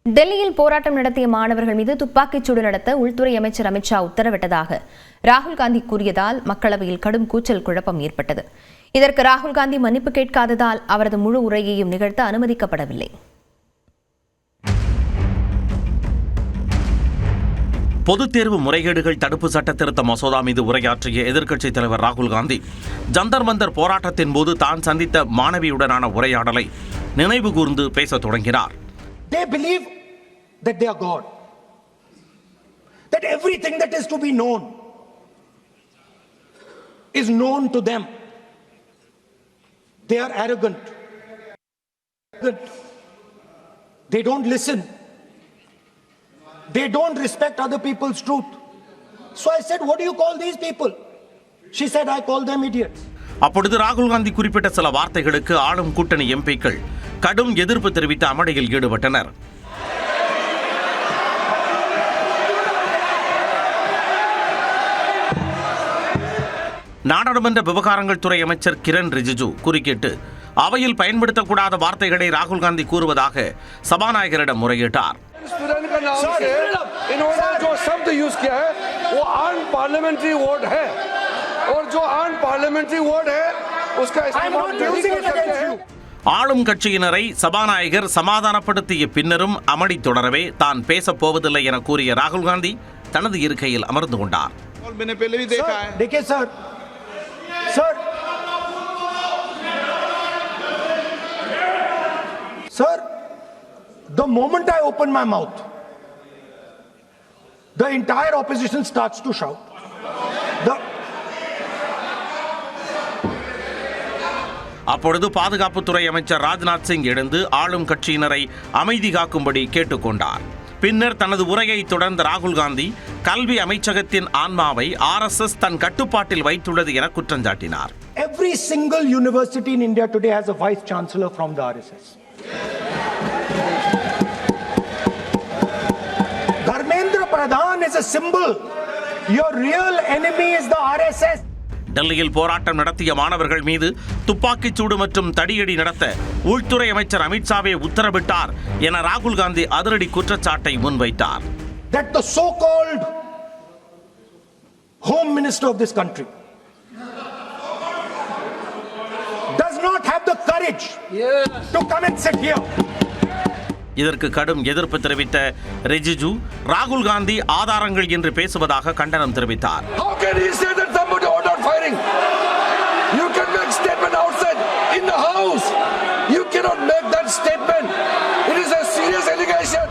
டெல்லியில் போராட்டம் நடத்திய மாணவர்கள் மீது துப்பாக்கிச்சூடு நடத்த உள்துறை அமைச்சர் அமித் ஷா உத்தரவிட்டதாக ராகுல் காந்தி கூறியதால் மக்களவையில் கடும் கூச்சல் குழப்பம் ஏற்பட்டது. இதற்கு ராகுல் காந்தி மன்னிப்பு கேட்காததால் அவரது முழு உரையையும் நிகழ்த்த அனுமதிக்கப்படவில்லை. பொதுத் தேர்வு முறைகேடுகள் தடுப்பு சட்ட திருத்த மசோதா மீது உரையாற்றிய எதிர்க்கட்சித் தலைவர் ராகுல் காந்தி ஜந்தர் மந்தர் போராட்டத்தின் போது தான் சந்தித்த மாணவியுடனான உரையாடலை நினைவு கூர்ந்து பேசத் தொடங்கினார். They believe that they are God, that everything that is to be known is known to them. They are arrogant. They don't listen. They don't respect other people's truth. So I said, what do you call these people? She said, I call them idiots. அப்பொழுது ராகுல் காந்தி குறிப்பிட்ட சில வார்த்தைகளுக்கு ஆளும் கூட்டணி எம்பிக்கள் கடும் எதிர்ப்பு தெரிவித்து அமளியில் ஈடுபட்டனர். நாடாளுமன்ற விவகாரங்கள் துறை அமைச்சர் கிரண் ரிஜிஜு குறுக்கிட்டு அவையில் பயன்படுத்தக்கூடாத வார்த்தைகளை ராகுல் காந்தி கூறுவதாக சபாநாயகரிடம் முறையிட்டார். ஆளும் கட்சியினரை சபாநாயகர் சமாதானப்படுத்திய பின்னரும் அமளி தொடரவே தான் பேசப் போவதில்லை என கூறிய ராகுல் காந்தி தனது இருக்கையில் அமர்ந்து கொண்டார். Sir, the moment I open my mouth, the entire opposition starts to shout. அப்பொழுது பாதுகாப்புத்துறை அமைச்சர் ராஜ்நாத் சிங் எழுந்து ஆளும் கட்சியினரை அமைதி காக்கும்படி கேட்டுக்கொண்டார். பின்னர் தனது உரையை தொடர்ந்த ராகுல் காந்தி கல்வி அமைச்சகத்தின் ஆன்மாவை RSS தன் கட்டுப்பாட்டில் வைத்துள்ளது என குற்றம் சாட்டினார். Every single university in India today has a vice chancellor from the RSS. Dharmendra Pradhan is a symbol. Your real enemy is the RSS. டெல்லியில் போராட்டம் நடத்திய மாணவர்கள் மீது துப்பாக்கிச்சூடு மற்றும் தடியடி நடத்த உள்துறை அமைச்சர் அமித் ஷாவே உத்தரவிட்டார் என ராகுல் காந்தி அதிரடி குற்றச்சாட்டை முன்வைத்தார். That the so-called home minister of this country does not have the courage to come and sit here. இதற்கு கடும் எதிர்ப்பு தெரிவித்த ரிஜிஜு ராகுல் காந்தி ஆதாரங்கள் என்று பேசுவதாக கண்டனம் தெரிவித்தார். How can he say that somebody ordered firing? You can make statement outside in the house. You cannot make that statement. It is a serious allegation.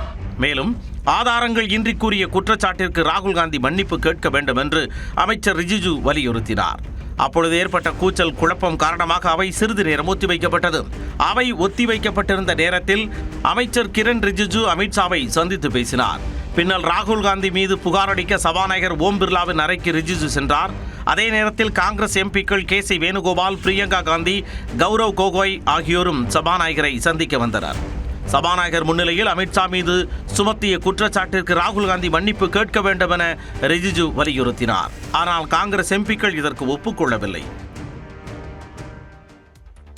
மேலும் ஆதாரங்கள் இன்றி கூறிய குற்றச்சாட்டிற்கு ராகுல் காந்தி மன்னிப்பு கேட்க வேண்டும் என்று அமைச்சர் ரிஜிஜு வலியுறுத்தினார். அப்பொழுது ஏற்பட்ட கூச்சல் குழப்பம் காரணமாக அவை சிறிது நேரம் ஒத்திவைக்கப்பட்டது. அவை ஒத்திவைக்கப்பட்டிருந்த நேரத்தில் அமைச்சர் கிரண் ரிஜிஜு அமித் ஷாவை சந்தித்து பேசினார். பின்னர் ராகுல் காந்தி மீது புகார் அளிக்க சபாநாயகர் ஓம் பிர்லாவின் அறைக்கு ரிஜிஜு சென்றார். அதே நேரத்தில் காங்கிரஸ் எம்பிக்கள் KC வேணுகோபால், பிரியங்கா காந்தி, கௌரவ் கோகோய் ஆகியோரும் சபாநாயகரை சந்திக்க வந்தனர். சபாநாயகர் முன்னிலையில் அமித் ஷா மீது சுமத்திய குற்றச்சாட்டிற்கு ராகுல் காந்தி மன்னிப்பு கேட்க வேண்டும் என ரிஜிஜு வலியுறுத்தினார். ஆனால் காங்கிரஸ் எம்பிக்கள் இதற்கு ஒப்புக்கொள்ளவில்லை.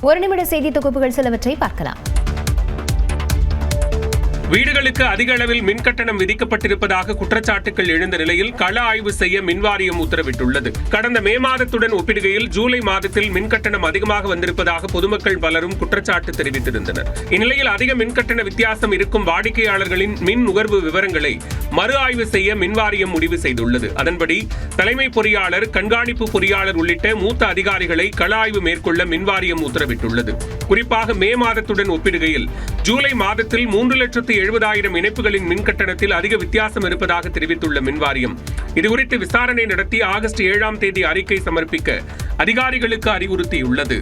ஒரு நிமிட செய்தி தொகுப்புகள் சிலவற்றை பார்க்கலாம். வீடுகளுக்கு அதிக அளவில் மின்கட்டணம் விதிக்கப்பட்டிருப்பதாக குற்றச்சாட்டுகள் எழுந்த நிலையில் கள ஆய்வு செய்ய மின்வாரியம் உத்தரவிட்டுள்ளது. கடந்த மே மாதத்துடன் ஒப்பிடுகையில் ஜூலை மாதத்தில் மின்கட்டணம் அதிகமாக வந்திருப்பதாக பொதுமக்கள் பலரும் குற்றச்சாட்டு தெரிவித்திருந்தனர். இந்நிலையில் அதிக மின்கட்டண வித்தியாசம் இருக்கும் வாடிக்கையாளர்களின் மின் நுகர்வு விவரங்களை மறு ஆய்வு செய்ய மின்வாரியம் முடிவு செய்துள்ளது. அதன்படி தலைமை பொறியாளர், கண்காணிப்பு பொறியாளர் உள்ளிட்ட மூத்த அதிகாரிகளை கள ஆய்வு மேற்கொள்ள மின்வாரியம் உத்தரவிட்டுள்ளது. குறிப்பாக மே மாதத்துடன் ஒப்பிடுகையில் ஜூலை மாதத்தில் 3,70,000 இணைப்புகளின் மின் கட்டணத்தில் அதிக வித்தியாசம் இருப்பதாக தெரிவித்துள்ள மின்வாரியம் இதுகுறித்து விசாரணை நடத்தி ஆகஸ்ட் 7ஆம் தேதி அறிக்கை சமர்ப்பிக்க அதிகாரிகளுக்கு அறிவுறுத்தியுள்ளது.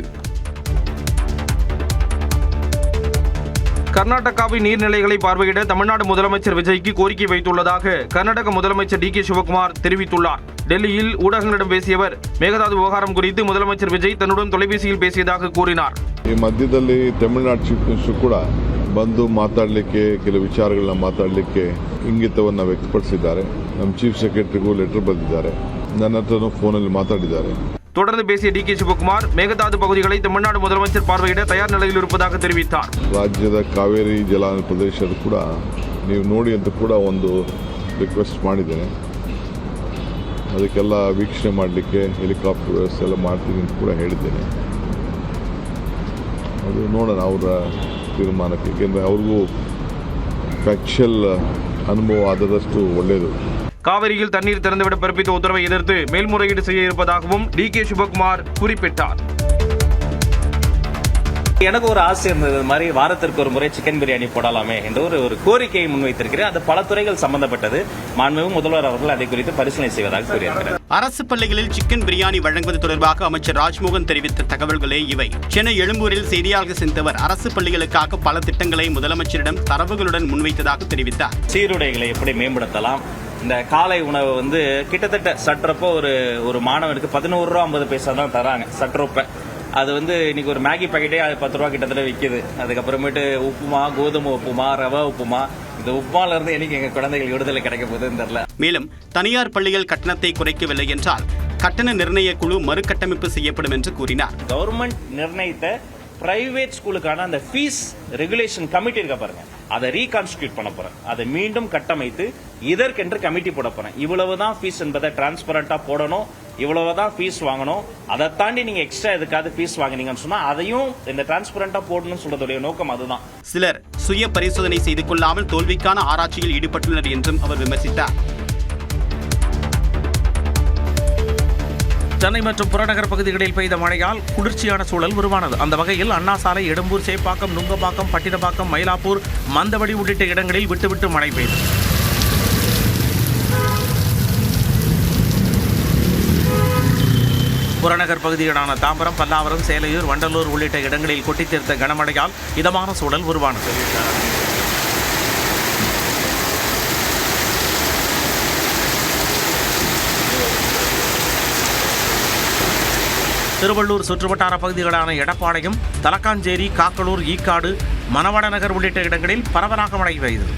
கர்நாடகாவின் நீர்நிலைகளை பார்வையிட தமிழ்நாடு முதலமைச்சர் விஜய்க்கு கோரிக்கை வைத்துள்ளதாக கர்நாடக முதலமைச்சர் DK சிவகுமார் தெரிவித்துள்ளார். டெல்லியில் ஊடகங்களிடம் பேசிய அவர் மேகதாது விவகாரம் குறித்து முதலமைச்சர் விஜய் தன்னுடன் தொலைபேசியில் பேசியதாக கூறினார். ಈ ಮಧ್ಯದಲ್ಲಿ ತಮಿಳುನಾಡು ಚೀಫ್ ಮಿನಿಸ್ಟರ್ ಕೂಡ ಬಂದು ಮಾತಾಡಲಿಕ್ಕೆ ಕೆಲವು ವಿಚಾರಗಳನ್ನ ಮಾತಾಡಲಿಕ್ಕೆ ಇಂಗಿತವನ್ನು ವ್ಯಕ್ತಪಡಿಸಿದ್ದಾರೆ. ನಮ್ಮ ಚೀಫ್ ಸೆಕ್ರೆಟರಿಗೂ ಲೆಟರ್ ಬರೆದಿದ್ದಾರೆ. ನನ್ನ ಹತ್ರನೂ ಫೋನಲ್ಲಿ ಮಾತಾಡಿದ್ದಾರೆ. தொடர்ந்து பேசிய DK சிவகுமார் மேகதாது பகுதிகளை தமிழ்நாடு முதலமைச்சர் பார்வையிட தயார் நிலையில் இருப்பதாக தெரிவித்தார். ರಾಜ್ಯದ ಕಾವೇರಿ ಜಲಾನಯನ ಪ್ರದೇಶದ ಕೂಡ ನೀವು ನೋಡಿ ಅಂತ ಕೂಡ ಒಂದು ರಿಕ್ವೆಸ್ಟ್ ಮಾಡಿದ್ದೇನೆ. ಅದಕ್ಕೆಲ್ಲ ವೀಕ್ಷಣೆ ಮಾಡಲಿಕ್ಕೆ ಹೆಲಿಕಾಪ್ಟರ್ ವ್ಯವಸ್ಥೆ ಎಲ್ಲ ಮಾಡ್ತೀನಿ ಅಂತ ಕೂಡ ಹೇಳಿದ್ದೇನೆ. ಅದು ನೋಡೋಣ ಅವರ ತೀರ್ಮಾನಕ್ಕೆ, ಏಕೆಂದರೆ ಅವ್ರಿಗೂ ಫ್ಯಾಕ್ಚುಯಲ್ ಅನುಭವ ಆದದಷ್ಟು ಒಳ್ಳೆಯದು. காவிரியில் தண்ணீர் திறந்துவிட பிறப்பித்த உத்தரவை எதிர்த்து மேல்முறையீடு செய்ய இருப்பதாகவும் டிகே சிவகுமார் குறிப்பிட்டார். எனக்கு ஒரு ஆசை இருந்தது, இது மாதிரி வாரத்திற்கு ஒரு முறை சிக்கன் பிரியாணி போடலாமே என்ற ஒரு கோரிக்கையை முன்வைத்திருக்கிறேன். அது பல துறைகள் சம்பந்தப்பட்டது. மாண்புமிகு முதல்வர் அவர்கள் அதை குறித்து பரிசீலனை செய்வதாக கூறியிருக்கிறார். அரசு பள்ளிகளில் சிக்கன் பிரியாணி வழங்குவது தொடர்பாக அமைச்சர் ராஜ்மோகன் தெரிவித்த தகவல்களே இவை. சென்னை எழும்பூரில் செய்தியாளர்கள் சென்றவர் அரசு பள்ளிகளுக்காக பல திட்டங்களை முதலமைச்சரிடம் தரவுகளுடன் முன்வைத்ததாக தெரிவித்தார். சீருடைகளை எப்படி மேம்படுத்தலாம், இந்த காலை உணவு கிட்டத்தட்ட சற்றப்போ ஒரு மாணவனுக்கு 11 ரூபா 50 பைசா தான் தராங்க சற்றப்ப. அது இன்னைக்கு ஒரு மேகி பாக்கெட்டே 10 ரூபா கிட்டத்தட்ட விற்கிது. அதுக்கப்புறமேட்டு உப்புமா, கோதுமை உப்புமா, ரவா உப்புமா, இந்த உப்புமால இருந்து எனக்கு எங்க குழந்தைகள் விடுதலை கிடைக்க போகுதுன்னு தெரியல. மேலும் தனியார் பள்ளிகள் கட்டணத்தை குறைக்கவில்லை என்றால் கட்டண நிர்ணய குழு மறுகட்டமைப்பு செய்யப்படும் என்று கூறினார். கவர்மெண்ட் நிர்ணயித்த பிரைவேட் ஸ்கூலுக்கான அந்த ஃபீஸ் ரெகுலேஷன் கமிட்டி இருக்க பாருங்க, அதை ரீகான்ஸ்டியூட் பண்ண போறேன். அதை மீண்டும் கட்டமைத்து இதற்கென்று கமிட்டி போட போறேன். இவ்வளவுதான் ஃபீஸ் என்பதை டிரான்ஸ்பரண்டா போடணும், இவ்வளவுதான் ஃபீஸ் வாங்கணும். அதை தாண்டி நீங்க எக்ஸ்ட்ரா எதுக்காவது ஃபீஸ் வாங்கினீங்கன்னு சொன்னா அதையும் இந்த டிரான்ஸ்பரண்டா போடணும்னு சொல்றதுடைய நோக்கம் அதுதான். சிலர் சுய பரிசோதனை செய்து கொள்ளாமல் தோல்விக்கான ஆராய்ச்சியில் ஈடுபட்டுள்ளனர் என்றும் அவர் விமர்சித்தார். சென்னை மற்றும் புறநகர் பகுதிகளில் பெய்த மழையால் குளிர்ச்சியான சூழல் உருவானது. அந்த வகையில் அண்ணா சாலை, எழும்பூர், சேப்பாக்கம், நுங்கம்பாக்கம், பட்டினப்பாக்கம், மயிலாப்பூர், மந்தவடி உள்ளிட்ட இடங்களில் விட்டுவிட்டு மழை பெய்தது. புறநகர் பகுதிகளான தாம்பரம், பல்லாவரம், சேலையூர், வண்டலூர் உள்ளிட்ட இடங்களில் கொட்டித் தீர்த்த கனமழையால் இதமான சூழல் உருவானது. திருவள்ளூர் சுற்றுவட்டார பகுதிகளான எடப்பாளையம், தலக்காஞ்சேரி, காக்கலூர், ஈக்காடு, மணவடநகர் உள்ளிட்ட இடங்களில் பரவலாக மழை பெய்தது.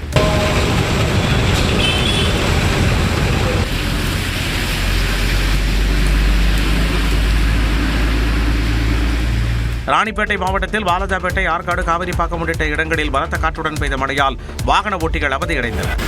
ராணிப்பேட்டை மாவட்டத்தில் வாலாஜாபேட்டை, ஆற்காடு, காவிரிப்பாக்கம் உள்ளிட்ட இடங்களில் பலத்த காற்றுடன் பெய்த மழையால் வாகன ஓட்டிகள் அவதியடைந்தனர்.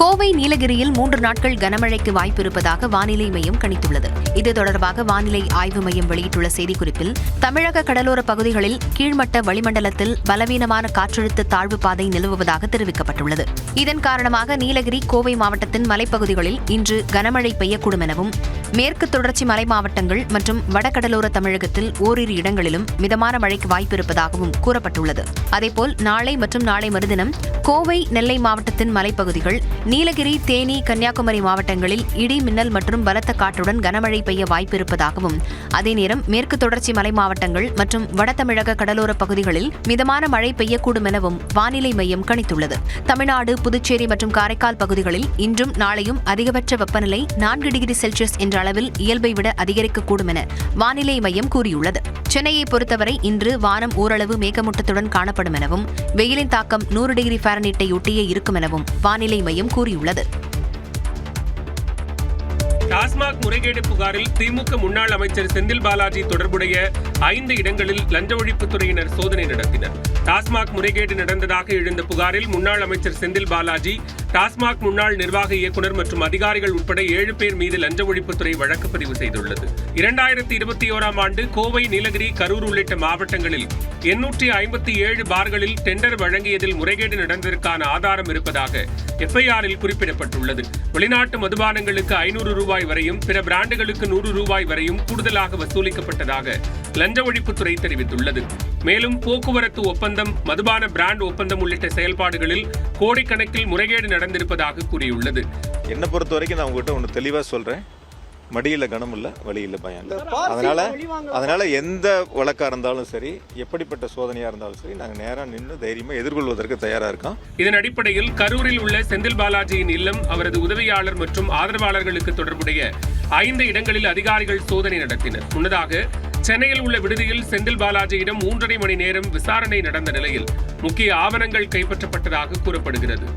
கோவை, நீலகிரியில் 3 நாட்கள் கனமழைக்கு வாய்ப்பு இருப்பதாக வானிலை மையம் கணித்துள்ளது. இது தொடர்பாக வானிலை ஆய்வு மையம் வெளியிட்டுள்ள செய்திக்குறிப்பில், தமிழக கடலோர பகுதிகளில் கீழ்மட்ட வளிமண்டலத்தில் பலவீனமான காற்றழுத்த தாழ்வு பாதை நிலவுவதாக தெரிவிக்கப்பட்டுள்ளது. இதன் காரணமாக நீலகிரி, கோவை மாவட்டத்தின் மலைப்பகுதிகளில் இன்று கனமழை பெய்யக்கூடும் எனவும், மேற்கு தொடர்ச்சி மலை மாவட்டங்கள் மற்றும் வடகடலோர தமிழகத்தில் ஓரிரு இடங்களிலும் மிதமான மழைக்கு வாய்ப்பு இருப்பதாகவும் கூறப்பட்டுள்ளது. அதேபோல் நாளை மற்றும் நாளை மறுதினம் கோவை, நெல்லை மாவட்டத்தின் மலைப்பகுதிகள், நீலகிரி, தேனி, கன்னியாகுமரி மாவட்டங்களில் இடி, மின்னல் மற்றும் பலத்த காற்றுடன் கனமழை பெய்ய வாய்ப்பு இருப்பதாகவும், அதே நேரம் மேற்கு தொடர்ச்சி மலை மாவட்டங்கள் மற்றும் வடதமிழக கடலோர பகுதிகளில் மிதமான மழை பெய்யக்கூடும் எனவும் வானிலை மையம் கணித்துள்ளது. தமிழ்நாடு, புதுச்சேரி மற்றும் காரைக்கால் பகுதிகளில் இன்றும் நாளையும் அதிகபட்ச வெப்பநிலை 4 டிகிரி செல்சியஸ் என்ற அளவில் இயல்பை விட அதிகரிக்கக்கூடும் என வானிலை மையம் கூறியுள்ளது. சென்னையை பொறுத்தவரை இன்று வானம் ஓரளவு மேகமூட்டத்துடன் காணப்படும் எனவும், வெயிலின் தாக்கம் 100 டிகிரி ஃபாரன்ஹீட்டை ஒட்டியே இருக்கும் எனவும் வானிலை மையம் கூறியுள்ளது. டாஸ்மாக் முறைகேடு புகாரில் திமுக முன்னாள் அமைச்சர் செந்தில் பாலாஜி தொடர்புடைய 5 இடங்களில் லஞ்ச ஒழிப்புத்துறையினர் சோதனை நடத்தினர். டாஸ்மாக் முறைகேடு நடந்ததாக எழுந்த புகாரில் முன்னாள் அமைச்சர் செந்தில் பாலாஜி, டாஸ்மாக் முன்னாள் நிர்வாக இயக்குநர் மற்றும் அதிகாரிகள் உட்பட 7 பேர் மீது லஞ்ச ஒழிப்புத்துறை வழக்கு பதிவு செய்துள்ளது. 2021ஆம் ஆண்டு கோவை, நீலகிரி, கரூர் உள்ளிட்ட மாவட்டங்களில் 857 பார்களில் டெண்டர் வழங்கியதில் முறைகேடு நடந்ததற்கான ஆதாரம் இருப்பதாக எஃப்ஐஆரில் குறிப்பிடப்பட்டுள்ளது. வெளிநாட்டு மதுபானங்களுக்கு 500 ரூபாய் வரையும், பிற பிராண்டுகளுக்கு 100 ரூபாய் வரையும் கூடுதலாக வசூலிக்கப்பட்டதாக லஞ்ச ஒழிப்புத்துறை தெரிவித்துள்ளது. மேலும் போக்குவரத்து ஒப்பந்தம், மதுபான பிராண்ட் ஒப்பந்தம் உள்ளிட்ட செயல்பாடுகளில் கோடிக்கணக்கில் முறைகேடு நடந்திருப்பதாக கூறியுள்ளது. என்னை பொறுத்த வரைக்கும் நான் உங்ககிட்ட ஒன்று தெளிவாக சொல்கிறேன், மடியில் கனம் இல்லை, வழியில் பயம். அதனால எந்த வழக்காக இருந்தாலும் சரி, எப்படிப்பட்ட சோதனையாக இருந்தாலும் சரி, நாங்கள் நேராக நின்று தைரியமாக எதிர்கொள்வதற்கு தயாராக இருக்கோம். இதன் அடிப்படையில் கரூரில் உள்ள செந்தில் பாலாஜியின் இல்லம், அவரது உதவியாளர் மற்றும் ஆதரவாளர்களுக்கு தொடர்புடைய 5 இடங்களில் அதிகாரிகள் சோதனை நடத்தினர். முன்னதாக சென்னையில் உள்ள விடுதியில் செந்தில் பாலாஜியிடம் 3.5 மணி நேரம் விசாரணை நடந்த நிலையில் முக்கிய ஆவணங்கள் கைப்பற்றப்பட்டதாக கூறப்படுகிறது.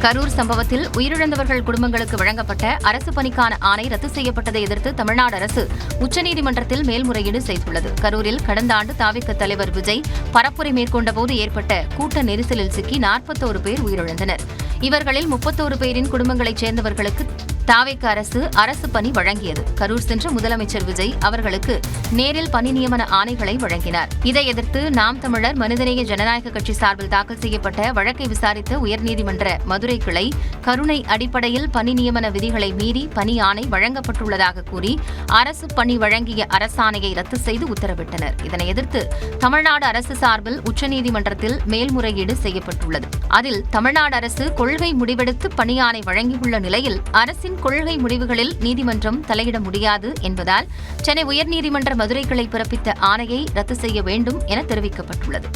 கரூர் சம்பவத்தில் உயிரிழந்தவர்கள் குடும்பங்களுக்கு வழங்கப்பட்ட அரசு பணிக்கான ஆணை ரத்து செய்யப்பட்டதை எதிர்த்து தமிழ்நாடு அரசு உச்சநீதிமன்றத்தில் மேல்முறையீடு செய்துள்ளது. கரூரில் கடந்த ஆண்டு தாவிக தலைவர் விஜய் பரப்புரை மேற்கொண்டபோது ஏற்பட்ட கூட்ட நெரிசலில் சிக்கி 41 பேர் உயிரிழந்தனர். இவர்களில் 31 பேரின் குடும்பங்களைச் சேர்ந்தவர்களுக்கு தாவேக அரசு பணி வழங்கியது. கரூர் சென்ற முதலமைச்சர் விஜய் அவர்களுக்கு நேரில் பணி நியமன ஆணைகளை வழங்கினார். இதை எதிர்த்து நாம் தமிழர் மனிதநேய ஜனநாயக கட்சி சார்பில் தாக்கல் செய்யப்பட்ட வழக்கை விசாரித்த உயர்நீதிமன்ற மதுரை கிளை கருணை அடிப்படையில் பணி நியமன விதிகளை மீறி பணி ஆணை வழங்கப்பட்டுள்ளதாக கூறி அரசு பணி வழங்கிய அரசாணையை ரத்து செய்து உத்தரவிட்டனர். இதனை எதிர்த்து தமிழ்நாடு அரசு சார்பில் உச்சநீதிமன்றத்தில் மேல்முறையீடு செய்யப்பட்டுள்ளது. அதில் தமிழ்நாடு அரசு கொள்கை முடிவெடுத்து பணி ஆணை வழங்கியுள்ள நிலையில் அரசின் கொள்கை முடிவுகளில் நீதிமன்றம் தலையிட முடியாது என்பதால் சென்னை உயர்நீதிமன்ற மதுரை கிளை பிறப்பித்த ஆணையை ரத்து செய்ய வேண்டும் என தெரிவிக்கப்பட்டுள்ளது.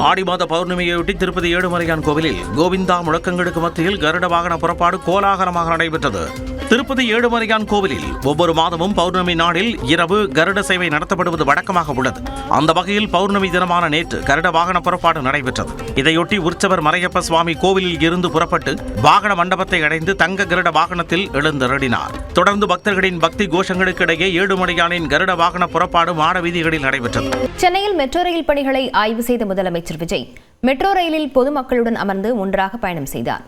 ஆடி மாத பௌர்ணமியையொட்டி திருப்பதி ஏழுமலையான் கோவிலில் கோவிந்தா முழக்கங்களுக்கு மத்தியில் கருட வாகன புறப்பாடு கோலாகலமாக நடைபெற்றது. திருப்பதி ஏழுமலையான் கோவிலில் ஒவ்வொரு மாதமும் பௌர்ணமி நாளில் இரவு கருட சேவை நடத்தப்படுவது வழக்கமாக உள்ளது. அந்த வகையில் பௌர்ணமி தினமான நேற்று கருட வாகன புறப்பாடு நடைபெற்றது. இதையொட்டி உற்சவர் மலையப்ப சுவாமி கோவிலில் இருந்து புறப்பட்டு வாகன மண்டபத்தை அடைந்து தங்க கருட வாகனத்தில் எழுந்தருளினார். தொடர்ந்து பக்தர்களின் பக்தி கோஷங்களுக்கு இடையே ஏழுமலையானின் கருட வாகன புறப்பாடு மாட வீதிகளில் நடைபெற்றது. சென்னையில் மெட்ரோ ரயில் பணிகளை ஆய்வு செய்த முதலமைச்சர் விஜய் மெட்ரோ ரயிலில் பொதுமக்களுடன் அமர்ந்து ஒன்றாக பயணம் செய்தார்.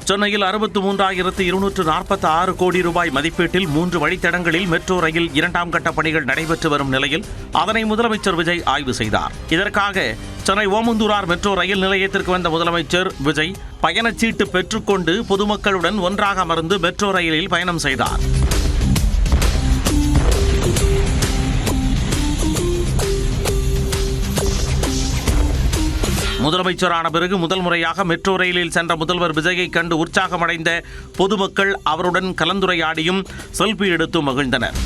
சென்னையில் 63,246 கோடி ரூபாய் மதிப்பீட்டில் 3 வழித்தடங்களில் மெட்ரோ ரயில் 2ஆம் கட்ட பணிகள் நடைபெற்று வரும் நிலையில் அதனை முதலமைச்சர் விஜய் ஆய்வு செய்தார். இதற்காக சென்னை ஓமந்தூரார் மெட்ரோ ரயில் நிலையத்திற்கு வந்த முதலமைச்சர் விஜய் பயணச்சீட்டு பெற்றுக்கொண்டு பொதுமக்களுடன் ஒன்றாக அமர்ந்து மெட்ரோ ரயிலில் பயணம் செய்தார். முதலமைச்சரான பிறகு முதல் முறையாக மெட்ரோ ரயிலில் சென்ற முதல்வர் விஜயை கண்டு உற்சாகமடைந்த பொதுமக்கள் அவருடன் கலந்துரையாடியும் செல்பி எடுத்து மகிழ்ந்தனர்.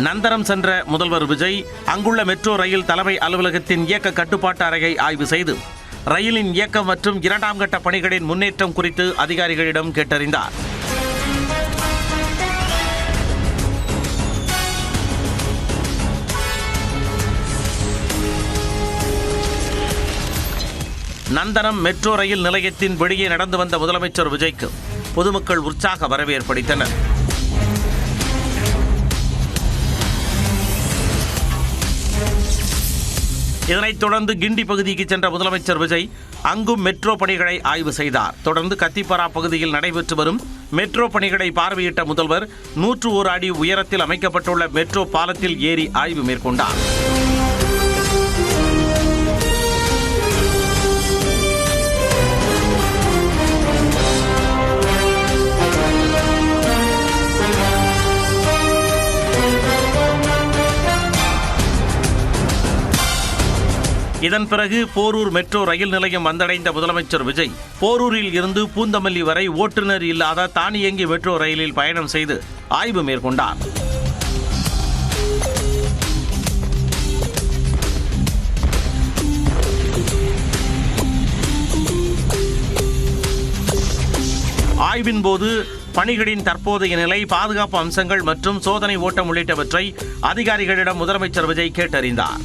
நந்தனம் சென்ற முதல்வர் விஜய் அங்குள்ள மெட்ரோ ரயில் தலைமை அலுவலகத்தின் இயக்க கட்டுப்பாட்டு அறையை ஆய்வு செய்து ரயிலின் இயக்கம் மற்றும் 2ஆம் கட்ட பணிகளின் முன்னேற்றம் குறித்து அதிகாரிகளிடம் கேட்டறிந்தார். நந்தனம் மெட்ரோ ரயில் நிலையத்தின் வெளியே நடந்து வந்த முதலமைச்சர் விஜய்க்கு பொதுமக்கள் உற்சாக வரவேற்பளித்தனர். இதனைத் தொடர்ந்து கிண்டி பகுதிக்கு சென்ற முதலமைச்சர் விஜய் அங்கும் மெட்ரோ பணிகளை ஆய்வு செய்தார். தொடர்ந்து கத்திப்பரா பகுதியில் நடைபெற்று வரும் மெட்ரோ பணிகளை பார்வையிட்ட முதல்வர் 101 அடி உயரத்தில் அமைக்கப்பட்டுள்ள மெட்ரோ பாலத்தில் ஏறி ஆய்வு மேற்கொண்டார். இதன் பிறகு போரூர் மெட்ரோ ரயில் நிலையம் வந்தடைந்த முதலமைச்சர் விஜய் போரூரில் இருந்து பூந்தமல்லி வரை ஓட்டுநர் இல்லாத தானியங்கி மெட்ரோ ரயிலில் பயணம் செய்து ஆய்வு மேற்கொண்டார். ஆய்வின் போது பணிகளின் தற்போதைய நிலை, பாதுகாப்பு அம்சங்கள் மற்றும் சோதனை ஓட்டம் உள்ளிட்டவற்றை அதிகாரிகளிடம் முதலமைச்சர் விஜய் கேட்டறிந்தார்.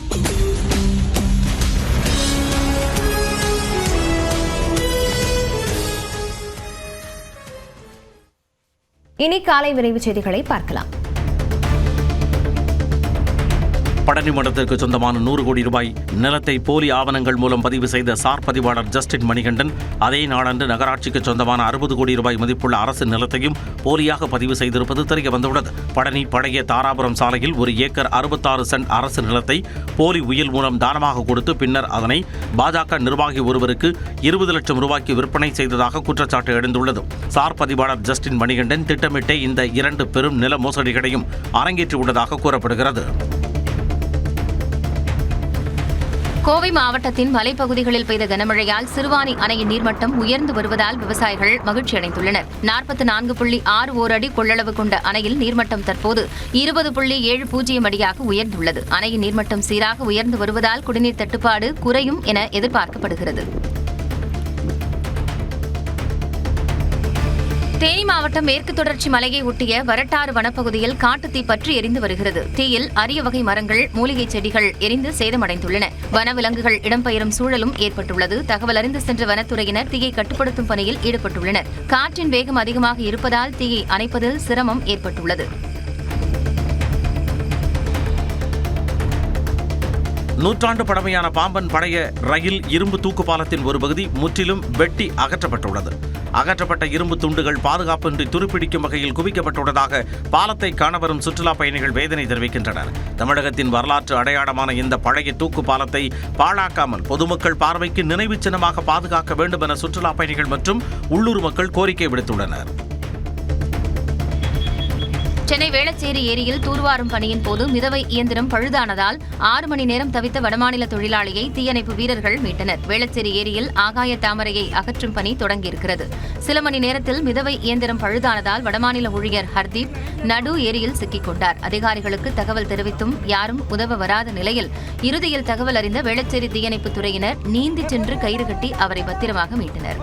இனி காலை விரைவு செய்திகளை பார்க்கலாம். பழனி மடத்திற்கு சொந்தமான 100 கோடி ரூபாய் நிலத்தை போலி ஆவணங்கள் மூலம் பதிவு செய்த சார் பதிவாளர் ஜஸ்டின் மணிகண்டன் அதே நாளன்று நகராட்சிக்கு சொந்தமான 60 கோடி ரூபாய் மதிப்புள்ள அரசு நிலத்தையும் போலியாக பதிவு செய்திருப்பது தெரிய வந்துள்ளது. பழனி பழைய தாராபுரம் சாலையில் 1 ஏக்கர் 66 சென்ட் அரசு நிலத்தை போலி உயில் மூலம் தானமாக கொடுத்து பின்னர் அதனை பாஜக நிர்வாகி ஒருவருக்கு 20 லட்சம் ரூபாய்க்கு விற்பனை செய்ததாக குற்றச்சாட்டு எழுந்துள்ளது. சார் பதிவாளர் ஜஸ்டின் மணிகண்டன் திட்டமிட்டே இந்த 2 பெரும் நில மோசடிகளையும் அரங்கேற்றியுள்ளதாக கூறப்படுகிறது. கோவை மாவட்டத்தின் மலைப்பகுதிகளில் பெய்த கனமழையால் சிறுவாணி அணையின் நீர்மட்டம் உயர்ந்து வருவதால் விவசாயிகள் மகிழ்ச்சியடைந்துள்ளனர். 44.61 அடி கொள்ளளவு கொண்ட அணையில் நீர்மட்டம் தற்போது 20.70 அடியாக உயர்ந்துள்ளது. அணையின் நீர்மட்டம் சீராக உயர்ந்து வருவதால் குடிநீர் தட்டுப்பாடு குறையும் என எதிர்பார்க்கப்படுகிறது. தேனி மாவட்டம் மேற்கு தொடர்ச்சி மலையை ஒட்டிய வரட்டாறு வனப்பகுதியில் காட்டுத்தீ பற்றி எரிந்து வருகிறது. தீயில் அரிய வகை மரங்கள், மூலிகை செடிகள் எரிந்து சேதமடைந்துள்ளன. வனவிலங்குகள் இடம்பெயரும் சூழலும் ஏற்பட்டுள்ளது. தகவல் அறிந்து சென்ற வனத்துறையினர் தீயை கட்டுப்படுத்தும் பணியில் ஈடுபட்டுள்ளனர். காற்றின் வேகம் அதிகமாக இருப்பதால் தீயை அணைப்பதில் சிரமம் ஏற்பட்டுள்ளது. நூற்றாண்டு பழமையான பாம்பன் பழைய ரயில் இரும்பு தூக்கு பாலத்தின் ஒரு பகுதி முற்றிலும் வெட்டி அகற்றப்பட்டுள்ளது. அகற்றப்பட்ட இரும்பு துண்டுகள் பாதுகாப்பின்றி துருப்பிடிக்கும் வகையில் குவிக்கப்பட்டுள்ளதாக பாலத்தை காண வரும் சுற்றுலா பயணிகள் வேதனை தெரிவிக்கின்றனர். தமிழகத்தின் வரலாற்று அடையாளமான இந்த பழைய தூக்கு பாலத்தை பாழாக்காமல் பொதுமக்கள் பார்வைக்கு நினைவுச் சின்னமாக பாதுகாக்க வேண்டும் என சுற்றுலா பயணிகள் மற்றும் உள்ளூர் மக்கள் கோரிக்கை விடுத்துள்ளனர். சென்னை வேளச்சேரி ஏரியில் தூர்வாரும் பணியின் போது மிதவை இயந்திரம் பழுதானதால் 6 மணி நேரம் தவித்த வடமாநில தொழிலாளியை தீயணைப்பு வீரர்கள் மீட்டனர். வேளச்சேரி ஏரியில் ஆகாய தாமரையை அகற்றும் பணி தொடங்கியிருக்கிறது. சில மணி நேரத்தில் மிதவை இயந்திரம் பழுதானதால் வடமாநில ஊழியர் ஹர்தீப் நடு ஏரியில் சிக்கிக் கொண்டார். அதிகாரிகளுக்கு தகவல் தெரிவித்தும் யாரும் உதவ வராத நிலையில் இறுதியில் தகவல் அறிந்த வேளச்சேரி தீயணைப்பு துறையினர் நீந்தி சென்று கயிறு கட்டி அவரை பத்திரமாக மீட்டனர்.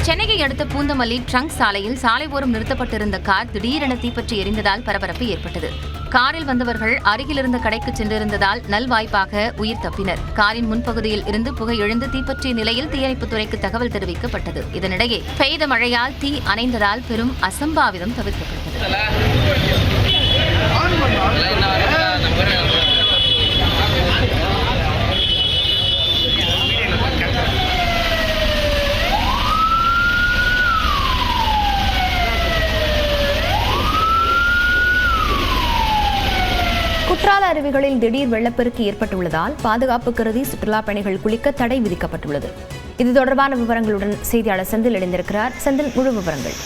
சென்னையை அடுத்த பூந்தமல்லி ட்ரங்க் சாலையில் சாலை ஓரம் நிறுத்தப்பட்டிருந்த கார் திடீரென தீப்பற்றி எரிந்ததால் பரபரப்பு ஏற்பட்டது. காரில் வந்தவர்கள் அருகிலிருந்த கடைக்கு சென்றிருந்ததால் நல்வாய்ப்பாக உயிர் தப்பினர். காரின் முன்பகுதியில் இருந்து புகை எழுந்து தீப்பற்றிய நிலையில் தீயணைப்புத்துறைக்கு தகவல் தெரிவிக்கப்பட்டது. இதனிடையே பெய்த மழையால் தீ அணைந்ததால் பெரும் அசம்பாவிதம் தவிர்க்கப்பட்டது. குற்றால அருவிகளில் திடீர் வெள்ளப்பெருக்கு ஏற்பட்டுள்ளதால் பாதுகாப்பு கருதி சுற்றுலா பயணிகள் குளிக்க தடை விதிக்கப்பட்டுள்ளது. இது தொடர்பான விவரங்களுடன் செய்தியாளர் செந்தில் இணைந்திருக்கிறார். செந்தில், முழு விவரங்கள்.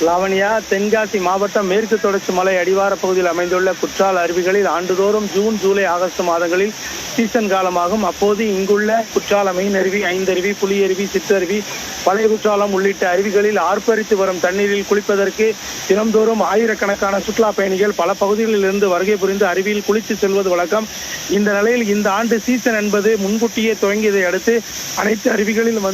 லாவணியா, தென்காசி மாவட்டம் மேற்கு தொடர்ச்சி மலை அடிவார பகுதியில் அமைந்துள்ள குற்றால அருவிகளில் ஆண்டுதோறும் ஜூன், ஜூலை, ஆகஸ்ட் மாதங்களில் சீசன் காலமாகும். அப்போது இங்குள்ள குற்றால மெயின் அருவி, ஐந்தருவி, புலியருவி, சிற்றருவி, பழைய குற்றாலம் உள்ளிட்ட அருவிகளில் ஆர்ப்பரித்து வரும் தண்ணீரில் குளிப்பதற்கு தினம்தோறும் ஆயிரக்கணக்கான சுற்றுலா பயணிகள் பல பகுதிகளில் இருந்து வருகை புரிந்து அருவியில் குளித்து செல்வது வழக்கம். இந்த நிலையில் இந்த ஆண்டு சீசன் என்பது முன்கூட்டியே துவங்கியதை அடுத்து அனைத்து அருவிகளிலும்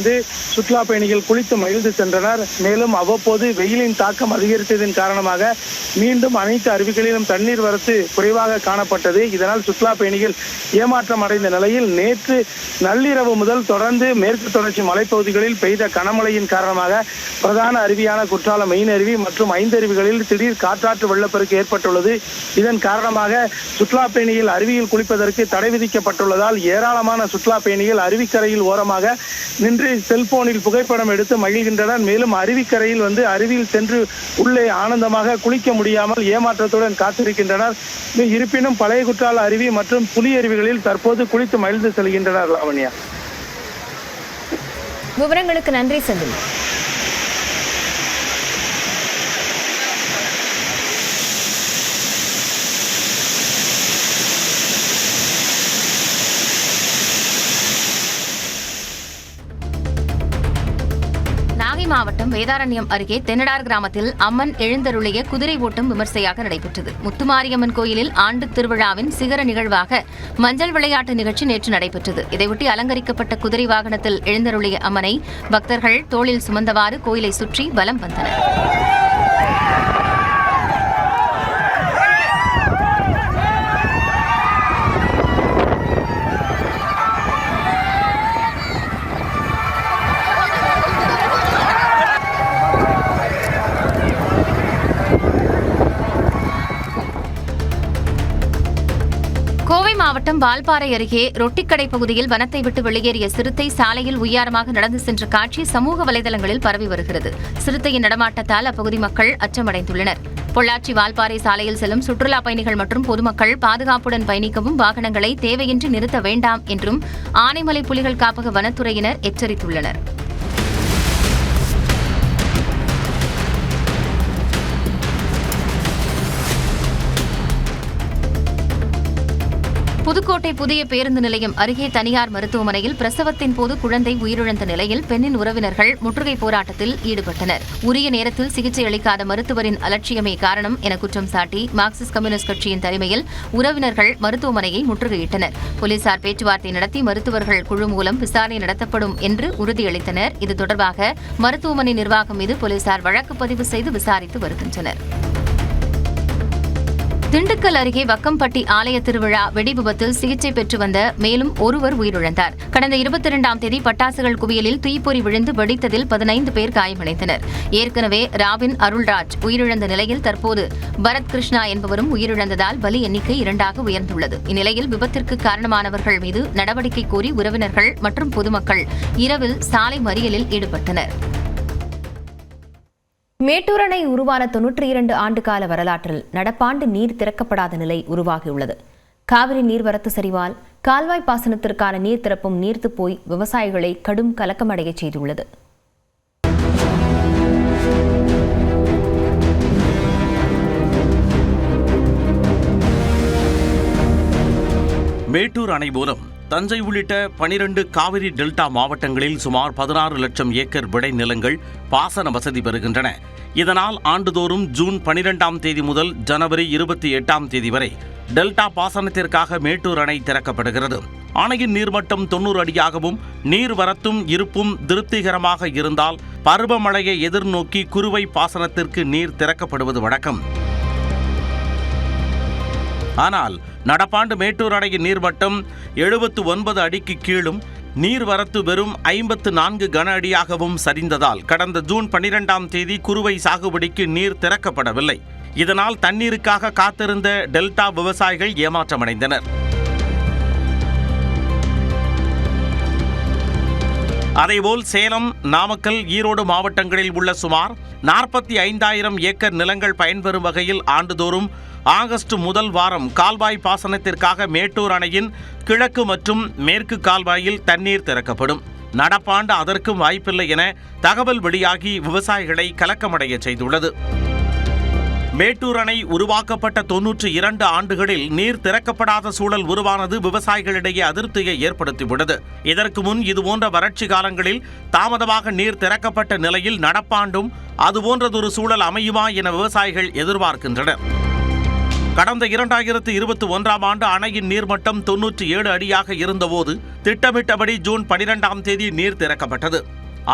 சுற்றுலா பயணிகள் குளித்து மகிழ்ந்து சென்றனர். மேலும் அவ்வப்போது வெயிலின் தாக்கம் அதிகரித்ததன் காரணமாக மீண்டும் அனைத்து அருவிகளிலும் தண்ணீர் வரத்து குறைவாக காணப்பட்டது. இதனால் சுற்றுலா பயணிகள் ஏமாற்றம் அடைந்த நிலையில் நேற்று நள்ளிரவு முதல் தொடர்ந்து மேற்கு தொடர்ச்சி மலைப்பகுதிகளில் பெய்த கனமழையின் காரணமாக பிரதான அருவியான குற்றாலம் மெயின் அருவி மற்றும் ஐந்தருவிகளில் திடீர் காற்றாற்று வெள்ளப்பெருக்கு ஏற்பட்டுள்ளது. இதன் காரணமாக சுற்றுலா பயணிகள் அருவியில் குளிப்பதற்கு தடை விதிக்கப்பட்டுள்ளதால் ஏராளமான சுற்றுலா பயணிகள் அருவிக்கரையில் ஓரமாக நின்று செல்போனில் புகைப்படம் எடுத்து மகிழ்கின்றனர். மேலும் அருவிக்கரையில் அருவியில் சென்று உள்ளே ஆனந்தமாக குளிக்க முடியாமல் ஏமாற்றத்துடன் காத்திருக்கின்றனர். இருப்பினும் பழைய குற்றால அருவி மற்றும் புலி அருவிகளில் தற்போது குளித்து மகிழ்ந்து செல்கின்றனர். லாவண்யா, விவரங்களுக்கு நன்றி செந்தில். மாவட்டம் வேதாரண்யம் அருகே தென்னடார் கிராமத்தில் அம்மன் எழுந்தருளிய குதிரை ஓட்டம் விமர்சையாக நடைபெற்றது. முத்துமாரியம்மன் கோயிலில் ஆண்டு திருவிழாவின் சிகர நிகழ்வாக மஞ்சள் விளையாட்டு நிகழ்ச்சி நேற்று நடைபெற்றது. இதையொட்டி அலங்கரிக்கப்பட்ட குதிரை வாகனத்தில் எழுந்தருளிய அம்மனை பக்தர்கள் தோளில் சுமந்தவாறு கோயிலை சுற்றி வலம் வந்தனர். கோவை மாவட்டம் வால்பாறை அருகே ரொட்டிக்கடை பகுதியில் வனத்தை விட்டு வெளியேறிய சிறுத்தை சாலையில் உய்யாரமாக நடந்து சென்ற காட்சி சமூக வலைதளங்களில் பரவி வருகிறது. சிறுத்தையின் நடமாட்டத்தால் அப்பகுதி மக்கள் அச்சமடைந்துள்ளனர். பொள்ளாச்சி வால்பாறை சாலையில் செல்லும் சுற்றுலா பயணிகள் மற்றும் பொதுமக்கள் பாதுகாப்புடன் பயணிக்கவும் வாகனங்களை தேவையின்றி நிறுத்த வேண்டாம் என்றும் ஆனைமலை புலிகள் காப்பக வனத்துறையினர் எச்சரித்துள்ளனர். புதுக்கோட்டை புதிய பேருந்து நிலையம் அருகே தனியார் மருத்துவமனையில் பிரசவத்தின் போது குழந்தை உயிரிழந்த நிலையில் பெண்ணின் உறவினர்கள் முற்றுகை போராட்டத்தில் ஈடுபட்டனர். உரிய நேரத்தில் சிகிச்சை அளிக்காத மருத்துவரின் அலட்சியமே காரணம் என குற்றம் சாட்டி மார்க்சிஸ்ட் கம்யூனிஸ்ட் கட்சியின் தலைமையில் உறவினர்கள் மருத்துவமனையை முற்றுகையிட்டனர். போலீசார் பேச்சுவார்த்தை நடத்தி மருத்துவர்கள் குழு மூலம் விசாரணை நடத்தப்படும் என்று உறுதியளித்தனர். இது தொடர்பாக மருத்துவமனை நிர்வாகம் மீது போலீசார் வழக்கு பதிவு செய்து விசாரித்து வருகின்றனர். திண்டுக்கல் அருகே வக்கம்பட்டி ஆலய திருவிழா வெடிவிபத்தில் சிகிச்சை பெற்று வந்த மேலும் ஒருவர் உயிரிழந்தார். கடந்த 22ஆம் தேதி பட்டாசுகள் குவியலில் தீப்பொறி விழுந்து வெடித்ததில் 15 பேர் காயமடைந்தனர். ஏற்கனவே ராபின் அருள்ராஜ் உயிரிழந்த நிலையில் தற்போது பரத் கிருஷ்ணா என்பவரும் உயிரிழந்ததால் பலி எண்ணிக்கை 2ஆக உயர்ந்துள்ளது. இந்நிலையில் விபத்திற்கு காரணமானவர்கள் மீது நடவடிக்கை கோரி உறவினர்கள் மற்றும் பொதுமக்கள் இரவில் சாலை மறியலில் ஈடுபட்டனர். மேட்டூர் அணை உருவான 92 ஆண்டு கால வரலாற்றில் நடப்பாண்டு நீர் திறக்கப்படாத நிலை உருவாகியுள்ளது. காவிரி நீர்வரத்து சரிவால் கால்வாய் பாசனத்திற்கான நீர் திறப்பும் நீர்த்து போய் விவசாயிகளை கடும் கலக்கமடைய செய்துள்ளது. மேட்டூர் அணை மூலம் தஞ்சை உள்ளிட்ட 12 காவிரி டெல்டா மாவட்டங்களில் சுமார் 16 லட்சம் ஏக்கர் விளைநிலங்கள் பாசன வசதி பெறுகின்றன. இதனால் ஆண்டுதோறும் ஜூன் 12ஆம் தேதி முதல் ஜனவரி 28ஆம் தேதி வரை டெல்டா பாசனத்திற்காக மேட்டூர் அணை திறக்கப்படுகிறது. அணையின் நீர்மட்டம் 90 அடியாகவும் நீர்வரத்தும் இருப்பும் திருப்திகரமாக இருந்தால் பருவமழையை எதிர்நோக்கி குறுவை பாசனத்திற்கு நீர் திறக்கப்படுவது வழக்கம். ஆனால் நடப்பாண்டு மேட்டூர் அணையின் நீர்மட்டம் 79 அடிக்கு கீழும் நீர்வரத்து வெறும் 54 கன அடியாகவும் சரிந்ததால் கடந்த ஜூன் 12ஆம் தேதி குறுவை சாகுபடிக்கு நீர் திறக்கப்படவில்லை. இதனால் தண்ணீருக்காக காத்திருந்த டெல்டா விவசாயிகள் ஏமாற்றமடைந்தனர். அதேபோல் சேலம், நாமக்கல், ஈரோடு மாவட்டங்களில் உள்ள சுமார் 45,000 ஏக்கர் நிலங்கள் பயன்பெறும் வகையில் ஆண்டுதோறும் ஆகஸ்ட் முதல் வாரம் கால்வாய் பாசனத்திற்காக மேட்டூர் அணையின் கிழக்கு மற்றும் மேற்கு கால்வாயில் தண்ணீர் திறக்கப்படும். நடப்பாண்டு அதற்கும் வாய்ப்பில்லை என தகவல் வெளியாகி விவசாயிகளை கலக்கமடைய செய்துள்ளது. மேட்டூர் அணை உருவாக்கப்பட்ட 92 ஆண்டுகளில் நீர் திறக்கப்படாத சூழல் உருவானது விவசாயிகளிடையே அதிருப்தியை ஏற்படுத்தியுள்ளது. இதற்கு முன் இதுபோன்ற வறட்சி காலங்களில் தாமதமாக நீர் திறக்கப்பட்ட நிலையில் நடப்பாண்டும் அதுபோன்றதொரு சூழல் அமையுமா என விவசாயிகள் எதிர்பார்க்கின்றனர். கடந்த 2021ஆம் ஆண்டு அணையின் நீர்மட்டம் 97 அடியாக இருந்தபோது திட்டமிட்டபடி ஜூன் 12ஆம் தேதி நீர் திறக்கப்பட்டது.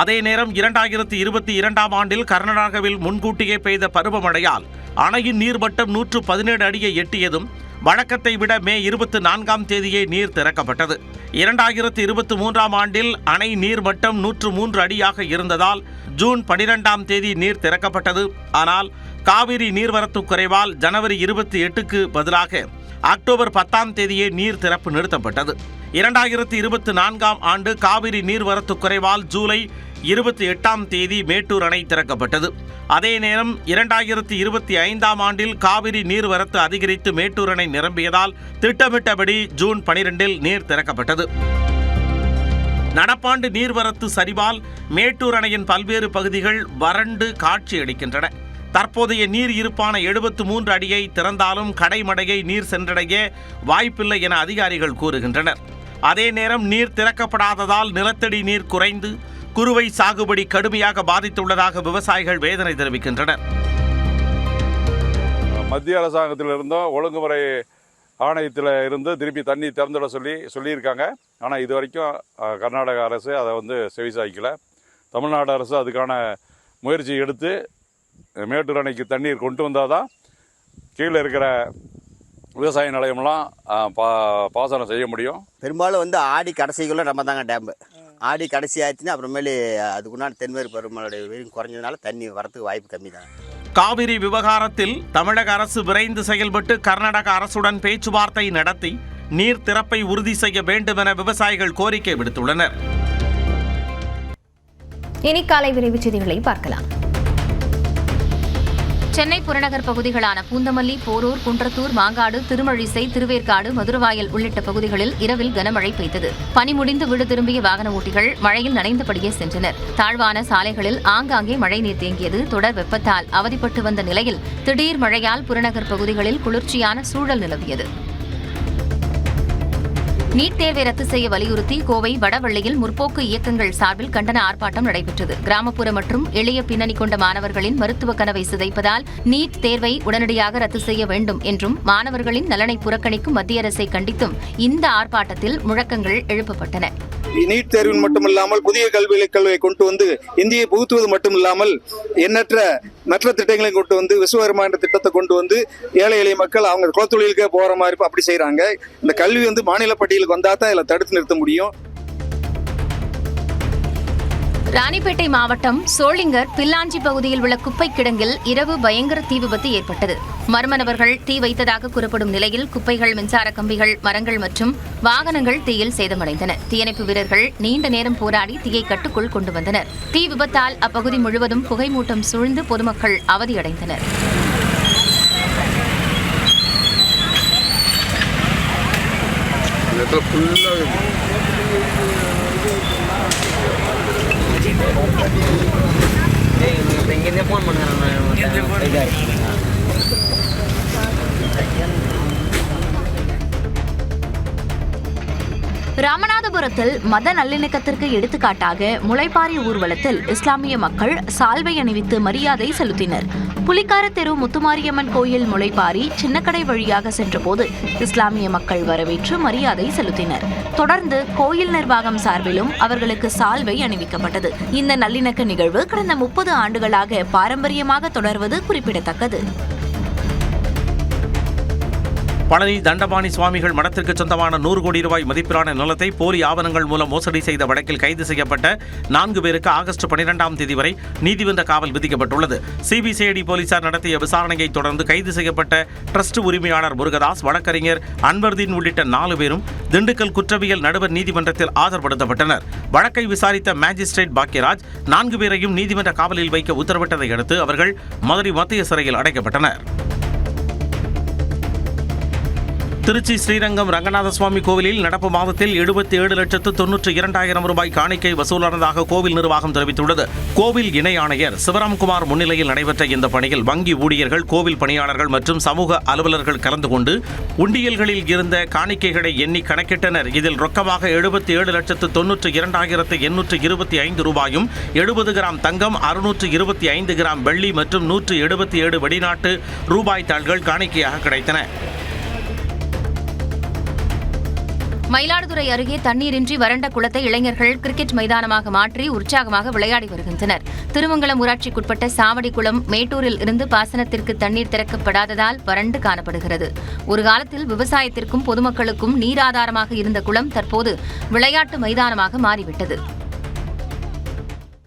அதே நேரம் 2022ஆம் ஆண்டில் கர்நாடகாவில் முன்கூட்டியே பெய்த பருவமழையால் அணையின் நீர்மட்டம் 117 அடியை எட்டியதும் வழக்கத்தை விட மே 24ஆம் தேதியே நீர் திறக்கப்பட்டது. 2023ஆம் ஆண்டில் அணை நீர்மட்டம் 103 அடியாக இருந்ததால் ஜூன் 12ஆம் தேதி நீர் திறக்கப்பட்டது. ஆனால் காவிரி நீர்வரத்து குறைவால் ஜனவரி 28க்கு பதிலாக அக்டோபர் 10ஆம் தேதியே நீர் திறப்பு நிறுத்தப்பட்டது. 2024ஆம் ஆண்டு காவிரி நீர்வரத்து குறைவால் ஜூலை 28ஆம் தேதி மேட்டூர் அணை திறக்கப்பட்டது. அதே நேரம் 2025ஆம் ஆண்டில் காவிரி நீர்வரத்து அதிகரித்து மேட்டூர் அணை நிரம்பியதால் திட்டமிட்டபடி ஜூன் 12இல் நீர் திறக்கப்பட்டது. நடப்பாண்டு நீர்வரத்து சரிவால் மேட்டூர் அணையின் பல்வேறு பகுதிகள் வறண்டு காட்சியளிக்கின்றன. தற்போதைய நீர் இருப்பான 73 அடியை திறந்தாலும் கடைமடையை நீர் சென்றடைய வாய்ப்பில்லை என அதிகாரிகள் கூறுகின்றனர். அதே நேரம் நீர் திறக்கப்படாததால் நிலத்தடி நீர் குறைந்து குறுவை சாகுபடி கடுமையாக பாதித்துள்ளதாக விவசாயிகள் வேதனை தெரிவிக்கின்றனர். மத்திய அரசாங்கத்தில் இருந்தும் ஒழுங்குமுறை ஆணையத்தில் இருந்து திருப்பி தண்ணி திறந்துட சொல்லியிருக்காங்க. ஆனால் இது வரைக்கும் கர்நாடக அரசு அதை செவிசாய்க்கல. தமிழ்நாடு அரசு அதுக்கான முயற்சி எடுத்து மேட்டூர் அணைக்கு தண்ணீர் கொண்டு வந்தால் தான் கீழே இருக்கிற விவசாய நிலையமெல்லாம் பாசனம் செய்ய முடியும். பெரும்பாலும் ஆடி கடைசிக்குள்ளே நம்ம தாங்க டேம்பு. ஆடி கடைசி ஆச்சுன்னா அப்புறமேலு அதுக்குண்டான தென்மேற்கு பருவமழையுடைய வெயில் குறைஞ்சதுனால தண்ணி வரத்துக்கு வாய்ப்பு கம்மி தான். காவிரி விவகாரத்தில் தமிழக அரசு விரைந்து செயல்பட்டு கர்நாடக அரசுடன் பேச்சுவார்த்தை நடத்தி நீர் திறப்பை உறுதி செய்ய வேண்டும் என விவசாயிகள் கோரிக்கை விடுத்துள்ளனர். இனி காலை விரைவு செய்திகளை பார்க்கலாம். சென்னை புறநகர் பகுதிகளான பூந்தமல்லி, போரூர், குன்றத்தூர், மாங்காடு, திருமழிசை, திருவேற்காடு, மதுரவாயல் உள்ளிட்ட பகுதிகளில் இரவில் கனமழை பெய்தது. பனி முடிந்து வீடு திரும்பிய வாகன ஓட்டிகள் மழையில் நனைந்தபடியே சென்றனர். தாழ்வான சாலைகளில் ஆங்காங்கே மழைநீர் தேங்கியது. தொடர் வெப்பத்தால் அவதிப்பட்டு வந்த நிலையில் திடீர் மழையால் புறநகர் பகுதிகளில் குளிர்ச்சியான சூழல் நிலவியது. நீட் தேர்வை ரத்து செய்ய வலியுறுத்தி கோவை வடவள்ளியில் முற்போக்கு இயக்கங்கள் சார்பில் கண்டன ஆர்ப்பாட்டம் நடைபெற்றது. கிராமப்புற மற்றும் எளிய பின்னணி கொண்ட மாணவர்களின் மருத்துவ கனவை சிதைப்பதால் நீட் தேர்வை உடனடியாக ரத்து செய்ய வேண்டும் என்றும் மாணவர்களின் நலனை புறக்கணிக்கும் மத்திய அரசை கண்டித்தும் இந்த ஆர்ப்பாட்டத்தில் முழக்கங்கள் எழுப்பப்பட்டன. நீட் தேர்வில் மட்டுமில்லாமல் புதிய கல்வியை கொண்டு வந்து இந்தியை புகுத்துவது மட்டுமில்லாமல் எண்ணற்ற மற்ற திட்டங்களை கொண்டு வந்து விஸ்வகர்மா என்ற திட்டத்தை கொண்டு வந்து ஏழை எளிய மக்கள் அவங்க குலத்தொழிலுக்கே போற மாதிரி அப்படி செய்யறாங்க. இந்த கல்வி வந்து மாநில பட்டியலுக்கு வந்தா தான் இதில் தடுத்து நிறுத்த முடியும். ராணிப்பேட்டை மாவட்டம் சோளிங்கர் பில்லாஞ்சி பகுதியில் உள்ள குப்பை கிடங்கில் இரவு பயங்கர தீ விபத்து ஏற்பட்டது. மர்ம நபர்கள் தீ வைத்ததாக கூறப்படும் நிலையில் குப்பைகள், மின்சார கம்பிகள், மரங்கள் மற்றும் வாகனங்கள் தீயில் சேதமடைந்தன. தீயணைப்பு வீரர்கள் நீண்ட நேரம் போராடி தீயை கட்டுக்குள் கொண்டு வந்தனர். தீ விபத்தால் அப்பகுதி முழுவதும் புகைமூட்டம் சூழ்ந்து பொதுமக்கள் அவதியடைந்தனர். ராமநாதபுரத்தில் மத நல்லிணக்கத்திற்கு எடுத்துக்காட்டாக முளைப்பாரி ஊர்வலத்தில் இஸ்லாமிய மக்கள் சால்வை அணிவித்து மரியாதை செலுத்தினர். புலிக்கார தெரு முத்துமாரியம்மன் கோயில் முளைப்பாரி சின்னக்கடை வழியாக சென்றபோது இஸ்லாமிய மக்கள் வரவேற்று மரியாதை செலுத்தினர். தொடர்ந்து கோயில் நிர்வாகம் சார்பிலும் அவர்களுக்கு சால்வை அணிவிக்கப்பட்டது. இந்த நல்லிணக்க நிகழ்வு கடந்த 30 ஆண்டுகளாக பாரம்பரியமாக தொடர்வது குறிப்பிடத்தக்கது. பழனி தண்டபாணி சுவாமிகள் மடத்திற்கு சொந்தமான 100 கோடி ரூபாய் மதிப்பிலான நிலத்தை போலி ஆவணங்கள் மூலம் மோசடி செய்த வழக்கில் கைது செய்யப்பட்ட 4 பேருக்கு ஆகஸ்ட் 12ஆம் தேதி வரை நீதிமன்ற காவல் விதிக்கப்பட்டுள்ளது. சிபிசிஐடி போலீசார் நடத்திய விசாரணையை தொடர்ந்து கைது செய்யப்பட்ட ட்ரஸ்ட் உரிமையாளர் முருகதாஸ், வழக்கறிஞர் அன்வர்தீன் உள்ளிட்ட 4 பேரும் திண்டுக்கல் குற்றவியல் நடுவர் நீதிமன்றத்தில் ஆஜர்படுத்தப்பட்டனர். வழக்கை விசாரித்த மேஜிஸ்ட்ரேட் பாக்கியராஜ் 4 பேரையும் நீதிமன்ற காவலில் வைக்க உத்தரவிட்டதை அடுத்து அவர்கள் மதுரை மத்திய சிறையில் அடைக்கப்பட்டனர். திருச்சி ஸ்ரீரங்கம் ரங்கநாத சுவாமி கோவிலில் நடப்பு மாதத்தில் 77,92,000 ரூபாய் காணிக்கை வசூலானதாக கோவில் நிர்வாகம் தெரிவித்துள்ளது. கோவில் இணை ஆணையர் சிவராம்குமார் முன்னிலையில் நடைபெற்ற இந்த பணியில் வங்கி ஊழியர்கள், கோவில் பணியாளர்கள் மற்றும் சமூக அலுவலர்கள் கலந்து கொண்டு உண்டியல்களில் இருந்த காணிக்கைகளை எண்ணி கணக்கிட்டனர். இதில் ரொக்கமாக 77,92,825 ரூபாயும், 70 கிராம் தங்கம், 625 கிராம் வெள்ளி மற்றும் 177 வெளிநாட்டு ரூபாய் தாள்கள் காணிக்கையாக கிடைத்தன. மயிலாடுதுறை அருகே தண்ணீரின்றி வறண்ட குளத்தை இளைஞர்கள் கிரிக்கெட் மைதானமாக மாற்றி உற்சாகமாக விளையாடி வருகின்றனர். திருமங்கலம் ஊராட்சிக்குட்பட்ட சாவடிக்குளம் மேட்டூரில் இருந்து பாசனத்திற்கு தண்ணீர் திறக்கப்படாததால் வறண்டு காணப்படுகிறது. ஒரு காலத்தில் விவசாயத்திற்கும் பொதுமக்களுக்கும் நீர் ஆதாரமாக இருந்த குளம் தற்போது விளையாட்டு மைதானமாக மாறிவிட்டது.